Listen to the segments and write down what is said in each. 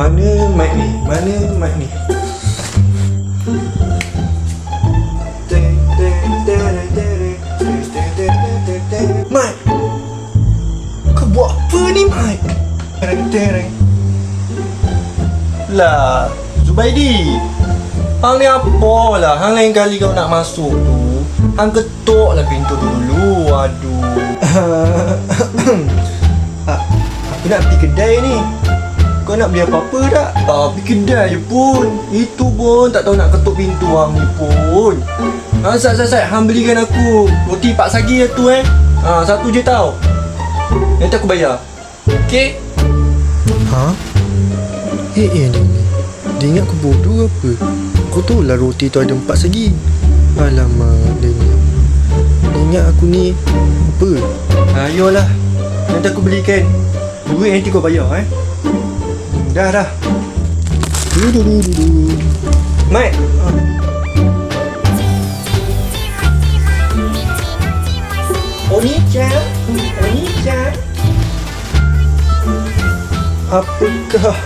Mana mic ni? Mana mic ni? Mic! Kau buat apa ni, mic? Lah, Zubaidi, hang ni apa lah? Hang lain kali kau nak masuk tu, hang ketuk lah pintu dulu. Aduh. Aku nak pergi kedai ni. Kau nak beli apa-apa tak? Pergi kedai je pun. Itu pun tak tahu nak ketuk pintu hang ni pun. Sat, hang belikan aku roti pak sagi tu satu je tau. Nanti aku bayar. Okey? Ha? Dia ingat aku bodoh apa? Kau tahu lah roti tu ada 4 segi. Alamak, dia ingat aku ni apa? Ayolah, nanti aku belikan. Duit nanti kau bayar Dah Mat. Oni-chan. Apakah?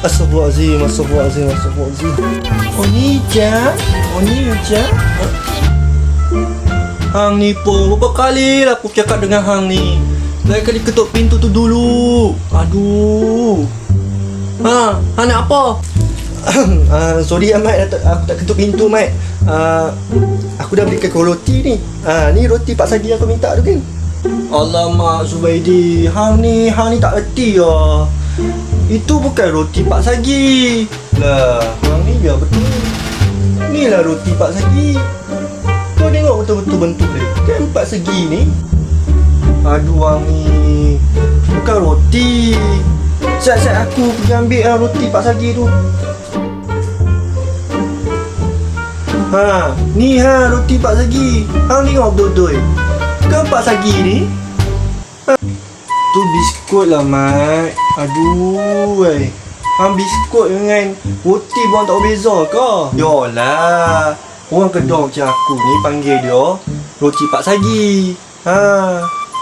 Astagfirullahaladzim. Oni-chan. Hang ni pun berapa kali lah aku cakap dengan hang ni. Lain kali ketuk pintu tu dulu. Aduh. Hang nak apa? Sorry Mat, aku tak ketuk pintu Mat. Aku dah belikan kau roti ni. Ni roti pak sagi yang kau minta tu kan? Alamak Zubaidi, hang ni tak erti lah. Itu bukan roti pak sagi. Lah, hang ni biar betul. Ni lah roti pak sagi. Kau tengok betul-betul bentuk dia. Kan 4 segi ni. Aduh hang ni bukan roti. Sat aku pergi ambil roti pak sagi tu. Ni roti pak sagi. Hang tengok betul-betul. Kan pak sagi ni. Tu biskut lah Mat. Aduh hang biskut dengan roti pun tak berbeza ke? Yolah, orang kedong macam aku ni panggil dia roti pak sagi.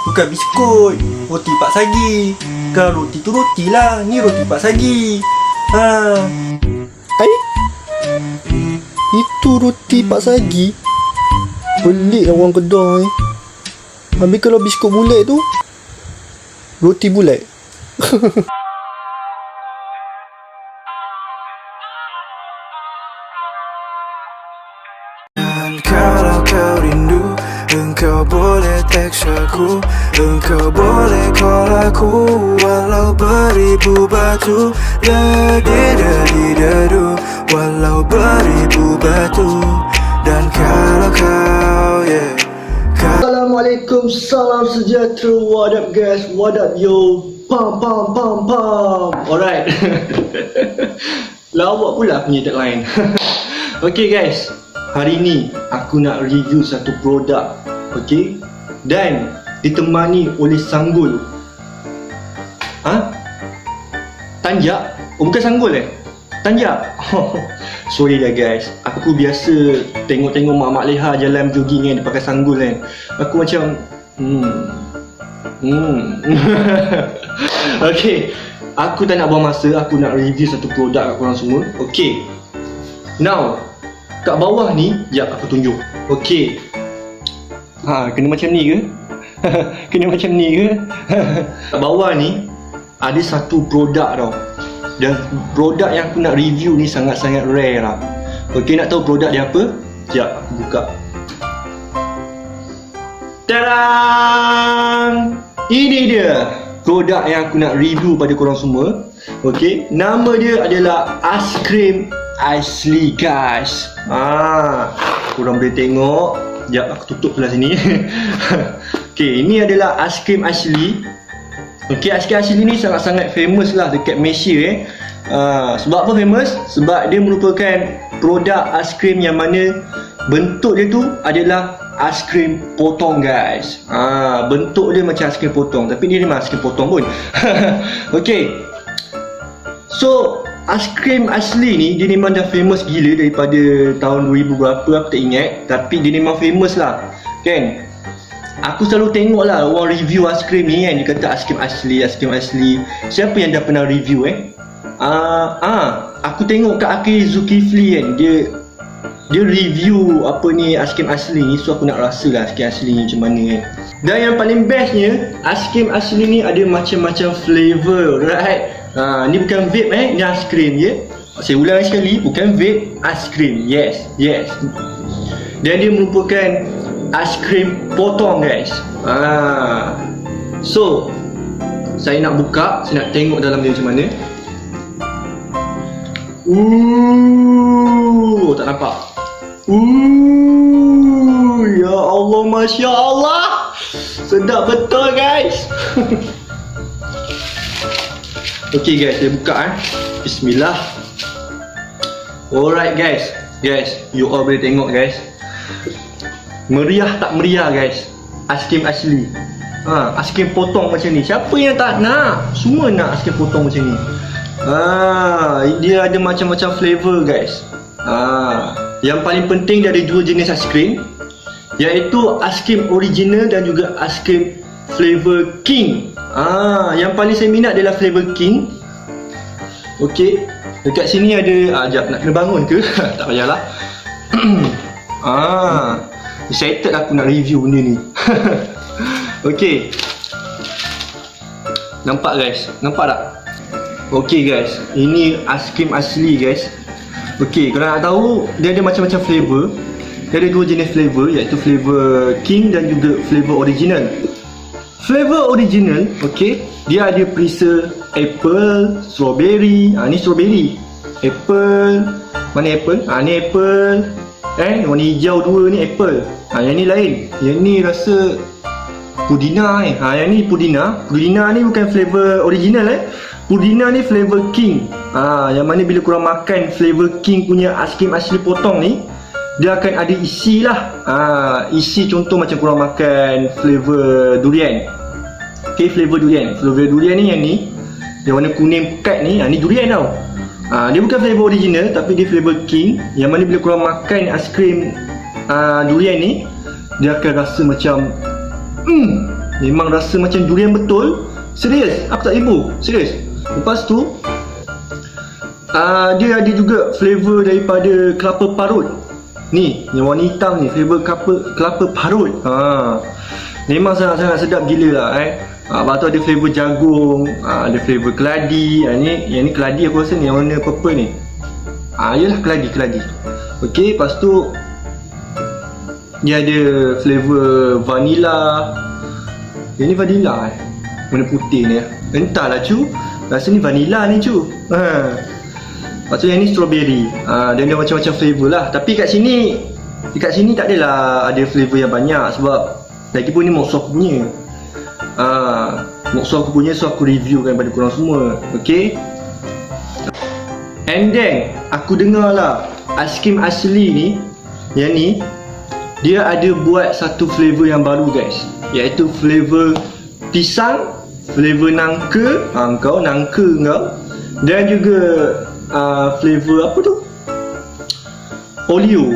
Bukan biskut. Roti pak sagi. Kalau roti tu roti lah. Ni roti pak sagi. Itu roti pak sagi. Pelik lah orang Kedah ni. Habis kalau biskut bulat tu, roti bulat. Dan kalau kau rindu, engkau boleh teks aku, engkau boleh call aku, walau beribu batu, dadu, walau beribu batu. Dan kalau kau Assalamualaikum, salam sejahtera. What up guys, what up yo. Pam. Alright. Lawak pula punya tagline. Okay guys, hari ni aku nak review satu produk. Okay, dan ditemani oleh Sanggul. Tanjak? Oh bukan Sanggul Tanjak. Sorry dah guys, aku biasa tengok mak-mak leha jalan jogging dia pakai Sanggul aku macam Okay, aku tak nak buang masa, aku nak review satu produk kat korang semua. Okay, now kat bawah ni, jap aku tunjuk. Okay, kena macam ni ke? Kena macam ni ke? Kat bawah ni ada satu produk tau. Dan produk yang aku nak review ni sangat-sangat rare lah. Okay, nak tahu produk dia apa? Sekejap aku buka. Tadang! Ini dia produk yang aku nak review pada korang semua. Okay, nama dia adalah Aiskrim Asli guys. Korang boleh tengok. Sekejap aku tutup sebelah sini. Okay, ini adalah Aiskrim Asli. Okay, Aiskrim Asli ni sangat-sangat famous lah dekat Malaysia Sebab apa famous? Sebab dia merupakan produk aiskrim yang mana bentuk dia tu adalah aiskrim potong guys. Bentuk dia macam aiskrim potong, tapi dia memang aiskrim potong pun. Okay, so aiskrim asli ni dia memang dah famous gila daripada tahun 2000 berapa aku tak ingat. Tapi dia memang famous lah kan. Aku selalu tengok lah orang review aiskrim ni kan. Dia kata aiskrim asli, aiskrim asli. Siapa yang dah pernah review aku tengok kat akhir Zulkifli kan, dia review apa ni aiskrim asli ni. So aku nak rasa lah aiskrim asli ni macam mana kan. Dan yang paling bestnya, aiskrim asli ni ada macam-macam flavor, right? Ni bukan vape ni aiskrim je. Saya ulang sekali, bukan vape, aiskrim. Yes. Dan dia merupakan aiskrim potong guys. So saya nak buka, saya nak tengok dalam dia macam mana. Tak nampak. Ya Allah, Masya Allah, sedap betul guys. Okay guys, saya buka Bismillah. Alright guys, you all boleh tengok guys. Meriah tak meriah guys, aiskrim asli. Aiskrim potong macam ni. Siapa yang tak nak? Semua nak aiskrim potong macam ni. Dia ada macam-macam flavor guys. Yang paling penting dia ada dua jenis aiskrim, iaitu aiskrim original dan juga aiskrim flavor king. Yang paling saya minat adalah flavor king. Okey, dekat sini ada sekejap, nak kena bangun ke? Tak payahlah. Excited aku nak review benda ni. Okey, nampak guys? Nampak tak? Okey guys, ini aiskrim asli guys. Okey, kalau nak tahu, dia ada macam-macam flavor. Dia ada dua jenis flavor, iaitu flavor king dan juga flavor original. Flavor original, okey, dia ada perisa apple, strawberry. Ni strawberry. Apple, mana apple? Ni apple. Warna hijau dua ni apple. Yang ni lain. Yang ni rasa pudina yang ni pudina. Pudina ni bukan flavor original Pudina ni flavor king. Yang mana bila korang makan flavor king punya aiskrim asli potong ni, dia akan ada isi lah. Isi contoh macam korang makan flavor durian. Okay, flavor durian. Flavor durian ni yang warna kuning pekat ni, ni durian tau. Dia bukan flavor original tapi dia flavor king. Yang mana bila korang makan aiskrim durian ni, dia akan rasa macam memang rasa macam durian betul. Serius, aku tak ibu. Serius. Lepas tu dia ada juga flavor daripada kelapa parut. Ni, yang warna hitam ni, flavor kelapa parut. Memang sangat-sangat sedap gila lah Lepas tu ada flavor jagung, ada flavor keladi. Yang ni keladi aku rasa ni, yang warna purple ni. Yalah keladi. Okey, lepas tu dia ada flavor vanilla. Yang ni vanilla warna putih ni. Entahlah cu, rasa ni vanilla ni cu. Lepas tu yang ni strawberry. Dan dia macam-macam flavor lah. Tapi kat sini tak adalah ada flavor yang banyak. Sebab lagipun ni mokso aku punya. Mokso aku punya, so aku reviewkan pada korang semua. Okay. And then aku dengar lah aiskrim asli ni, yang ni dia ada buat satu flavor yang baru guys, iaitu flavor pisang, flavor nangka. Kau nangka kau. Dan juga flavor apa tu? Oreo.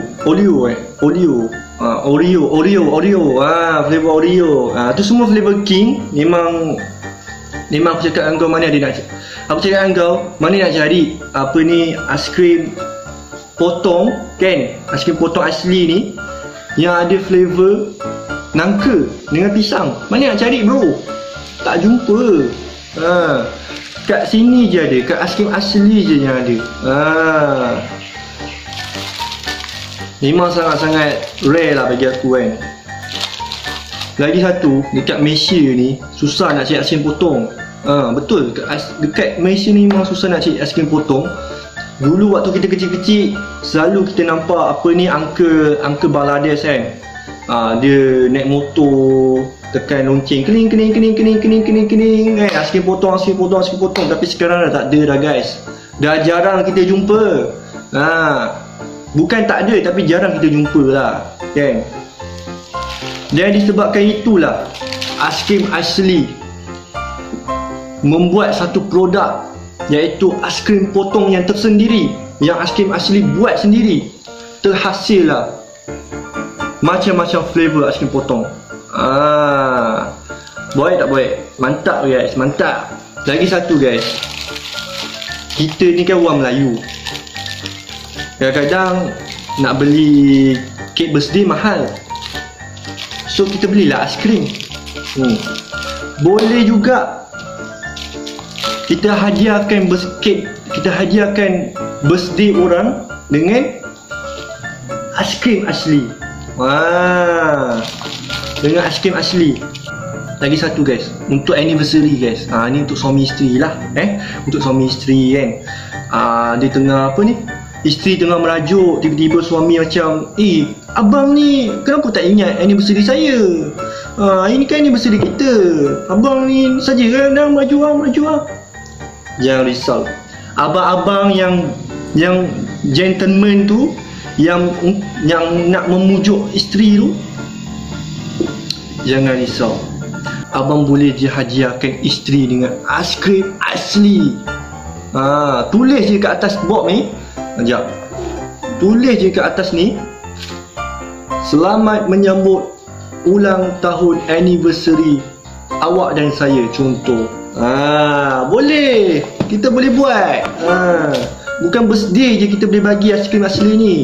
Flavor Oreo. Tu semua flavor king. Memang aku cakap dengan kau mana ada nak. Aku cakap dengan kau mana nak cari apa ni aiskrim potong kan? Aiskrim potong asli ni yang ada flavor nangka dengan pisang. Mana nak cari bro? Tak jumpa. Kat sini je ada, kat aiskrim asli je yang ada. Memang sangat-sangat rare lah bagi aku kan. Lagi satu, dekat Malaysia ni susah nak cari aiskrim potong. Betul, dekat Malaysia ni memang susah nak cari aiskrim potong. Dulu waktu kita kecil-kecil, selalu kita nampak apa ni Uncle Bangladesh kan. Dia naik motor, tekan lonceng, kening aiskrim potong. Tapi sekarang dah tak ada dah guys. Dah jarang kita jumpa. Bukan tak ada, tapi jarang kita jumpa lah kan. Dan disebabkan itulah aiskrim asli membuat satu produk, iaitu aiskrim potong yang tersendiri, yang aiskrim asli buat sendiri. Terhasil lah macam-macam flavor aiskrim potong. Baik tak baik? Mantap guys, mantap. Lagi satu guys, kita ni kan orang Melayu. Kadang-kadang nak beli kek birthday mahal, so kita belilah aiskrim. Boleh juga kita hadiahkan birthday orang dengan aiskrim asli. Dengan aiskrim asli. Lagi satu guys, untuk anniversary guys. Ni untuk suami isteri lah. Untuk suami isteri kan. Dia tengah apa ni? Isteri tengah merajuk, tiba-tiba suami macam, abang ni kenapa tak ingat anniversary saya? Ini kan anniversary kita. Abang ni saja kan dah merajuk. Jangan risau. Abang-abang yang gentleman tu, yang nak memujuk isteri tu, jangan risau. Abang boleh je hadiahkan isteri dengan aiskrim asli. Tulis je kat atas box ni. Sekejap. Tulis je kat atas ni, selamat menyambut ulang tahun anniversary awak dan saya, contoh. Boleh. Kita boleh buat. Bukan birthday je kita boleh bagi aiskrim asli ni.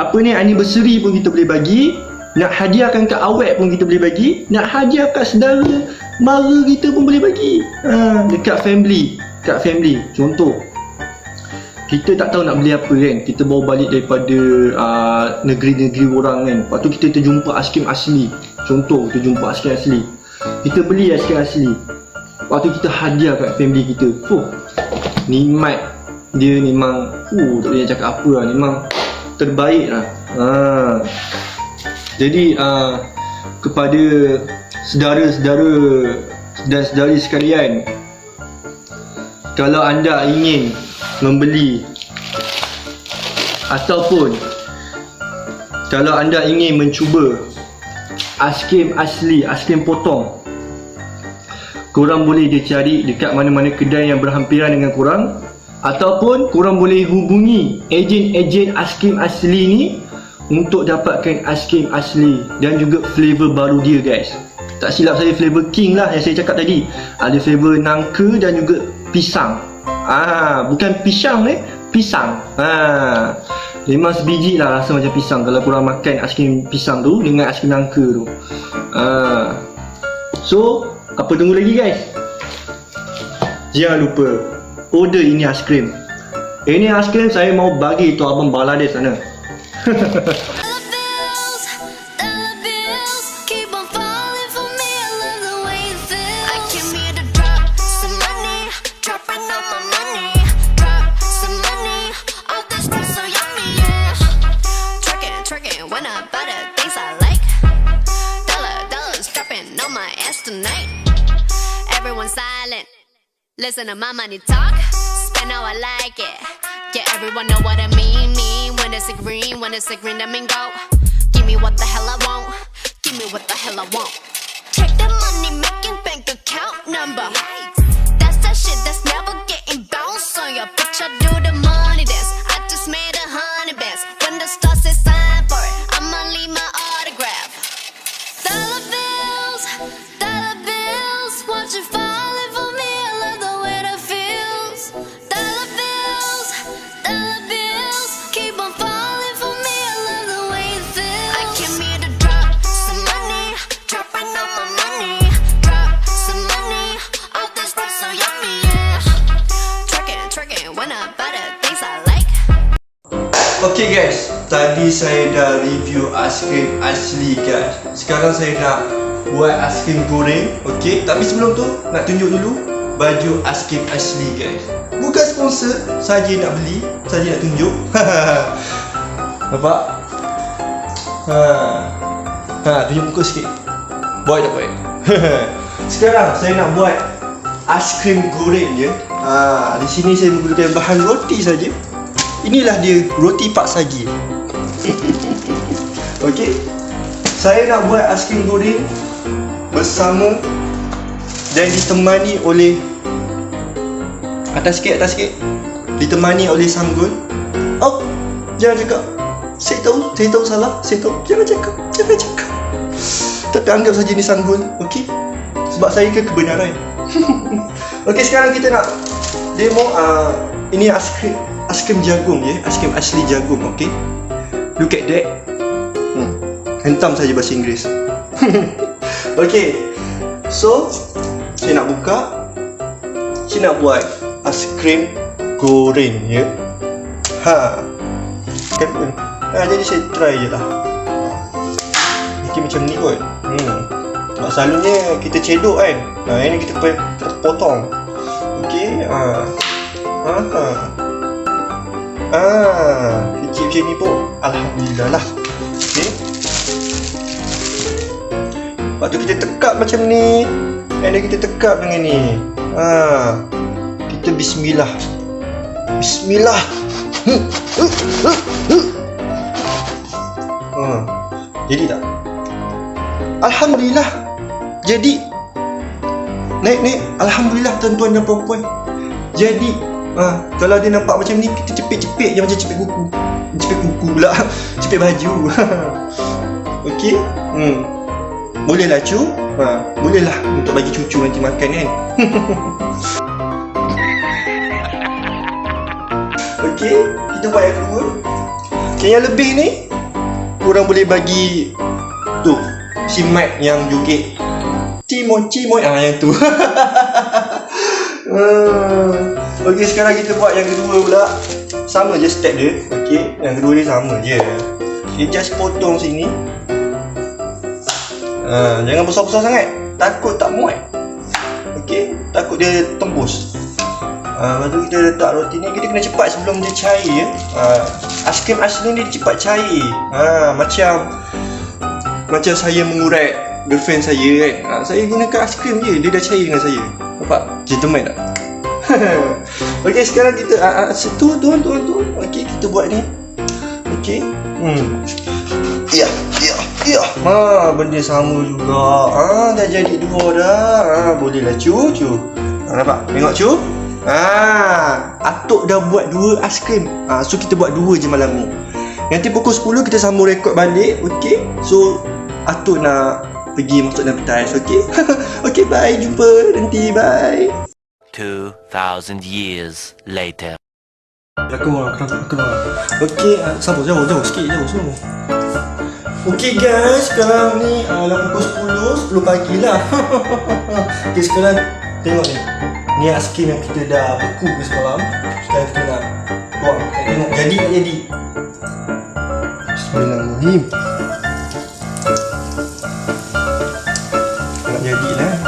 Apa ni, anniversary pun kita boleh bagi. Nak hadiahkan kat awet pun kita boleh bagi. Nak hadiah kat saudara mara kita pun boleh bagi. Dekat family. Contoh, kita tak tahu nak beli apa kan. Kita bawa balik daripada negeri-negeri orang kan. Lepas tu kita terjumpa aiskrim asli. Contoh, terjumpa aiskrim asli. Kita beli aiskrim asli. Lepas tu kita hadiah kat family kita. Nikmat dia memang tak boleh cakap apa lah. Memang terbaik lah. Jadi kepada saudara-saudara dan saudari sekalian, kalau anda ingin membeli ataupun kalau anda ingin mencuba aiskrim asli, aiskrim potong, korang boleh je cari dekat mana-mana kedai yang berhampiran dengan korang, ataupun korang boleh hubungi ejen-ejen aiskrim asli ni untuk dapatkan aiskrim asli dan juga flavor baru dia guys. Tak silap saya, flavor king lah yang saya cakap tadi. Ada flavor nangka dan juga pisang. Bukan pisang pisang. Memang sebiji lah rasa macam pisang kalau korang makan aiskrim pisang tu dengan aiskrim nangka tu. So, apa tunggu lagi guys? Jangan lupa order ini aiskrim. Ini aiskrim saya mau bagi tu abang Bangladesh sana. Listen to my money talk, spend how I like it. Yeah, everyone know what I mean. When it's a green, that mean go. Give me what the hell I want. Give me what the hell I want. Check the money making bank account number. That's that shit that's never getting bounced on your bitch. I do the money dance. I just made 100 bands. When the star says sign for it, I'ma leave my autograph. Dollar bills, watch it falling for me. I love the way that feels. Dollar bills, keep on falling for me. I love the way it feels. I came here to drop some money, dropping all my money. Drop some money, all this stuff so yummy, yeah. Twerking, when I buy the things I like. Okay guys, tadi saya dah review aiskrim asli guys. Sekarang saya nak buat aiskrim goreng. Okay, tapi sebelum tu nak tunjuk dulu baju aiskrim asli guys. Bukan sponsor, saja nak beli, saja nak tunjuk. Nampak? Tunjuk muka sikit. Boy tak baik. Sekarang saya nak buat aiskrim goreng je. Di sini saya menggunakan bahan roti saja. Inilah dia, roti Pak Sagi. Okey. Saya nak buat aiskrim goreng bersama dan ditemani oleh atas sikit. Ditemani oleh sanggul. Jangan cakap. Saya tahu salah. Saya tahu. Jangan cakap. Tapi anggap saja ni sanggul. Okey? Sebab saya ke kebenaran. Okey, sekarang kita nak demo ini aiskrim jagung ya. Aiskrim asli jagung, okey? Look at that. Hentam saja bahasa Inggeris. Okey. So, saya nak buka. Saya nak buat aiskrim goreng ya. Kan? Jadi saya try je lah. Mungkin macam ni kot. Sebab selalunya kita cedok kan. Ini kita potong. Okey. Kecil macam ni pun alhamdulillah lah. Okey. Lepas tu kita tekap macam ni. Dan kita tekap dengan ni. Kita bismillah. Bismillah. Jadi tak? Alhamdulillah. Jadi naik. Alhamdulillah tuan-tuan dan puan-puan. Jadi kalau dia nampak macam ni, kita cepit-cepit je macam cepit kuku. Cepit kuku pula. Cepit baju. Okey. Boleh lah cu. Boleh lah untuk bagi cucu nanti makan kan. Okey, kita buat yang kedua. Okay, yang lebih ni korang boleh bagi tu si Mat yang joget Cimoy yang tu. Okey, sekarang kita buat yang kedua pula. Sama je step dia. Okey, yang kedua ni sama je. Okay, just potong sini. Jangan besar-besar sangat. Takut tak muat. Okey, takut dia tembus. Lepas tu kita letak roti ni. Kita kena cepat sebelum dia cair ya. Aiskrim asli ni dia cepat cair. Macam saya mengurat girlfriend saya kan. Saya gunakan aiskrim je, dia dah cair dengan saya. Nampak? Gentleman tak? Okey, sekarang kita tu. Okey, kita buat ni. Okey. Ya. Benda sama juga. Dah jadi dua dah. Boleh lah cu. Nampak? Tengok cu. Atuk dah buat 2 aiskrim. So kita buat 2 je malam ni. Nanti pukul 10 kita sambung rekod balik. Okey. So Atuk nak pergi masuk dalam petai. Okey. Okey, bye, jumpa nanti, bye. 2,000 years later. Keluar. Okey, jauh sikit, jauh. Okey guys, sekarang ni dah pukul 10 pagi lah. Okey, sekarang tengok ni. Ni aiskrim yang kita dah beku ke semalam. Sekarang kita nak buang. Tengok jadi tak jadi. Bismillahirrahmanirrahim. Tak jadilah.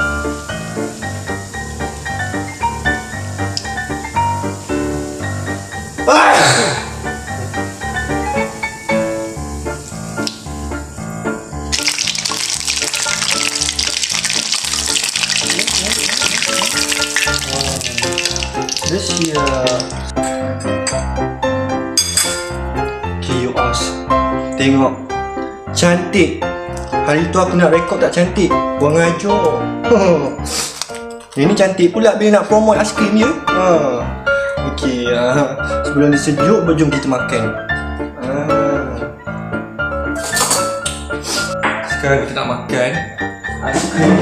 This year Kios. Tengok cantik. Hari tu aku nak rekod tak cantik. Buang ajar. Ini cantik pula bila nak promote aiskrim je. Okey, sebelum dia sejuk, jom kita makan. Sekarang kita nak makan aiskrim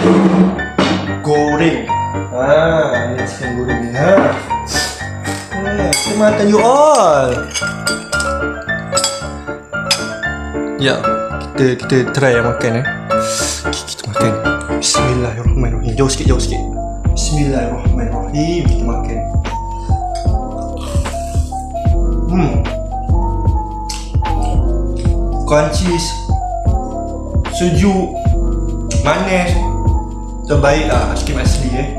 goreng. Ini aiskrim goreng ni. Selamat makan you all. Ya, kita try makan Okay, kita makan. Bismillahirrahmanirrahim. Jauh sikit. Bismillahirrahmanirrahim. Kita makan. Crunchy, sejuk, manis. Terbaik lah aiskrim asli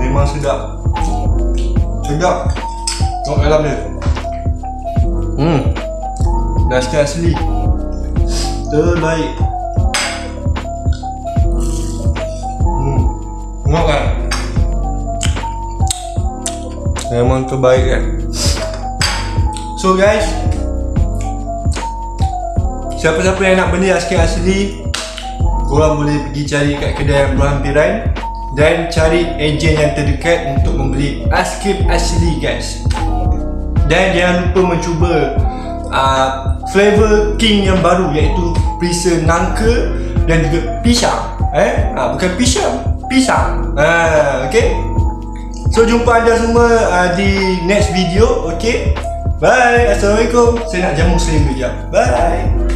Memang sedap. Tengok dalam dia. Aiskrim asli terbaik. Tengok kan? Memang terbaik kan? So guys, siapa-siapa yang nak beli aiskrim asli, korang boleh pergi cari kat kedai yang berhampiran dan cari ejen yang terdekat untuk membeli aiskrim asli guys. Dan jangan lupa mencuba flavor king yang baru, iaitu perisa nangka dan juga pisang. Bukan pisang. Okay. So jumpa anda semua di next video. Okay. Bye. Assalamualaikum. Saya nak jamu seling kejap. Bye.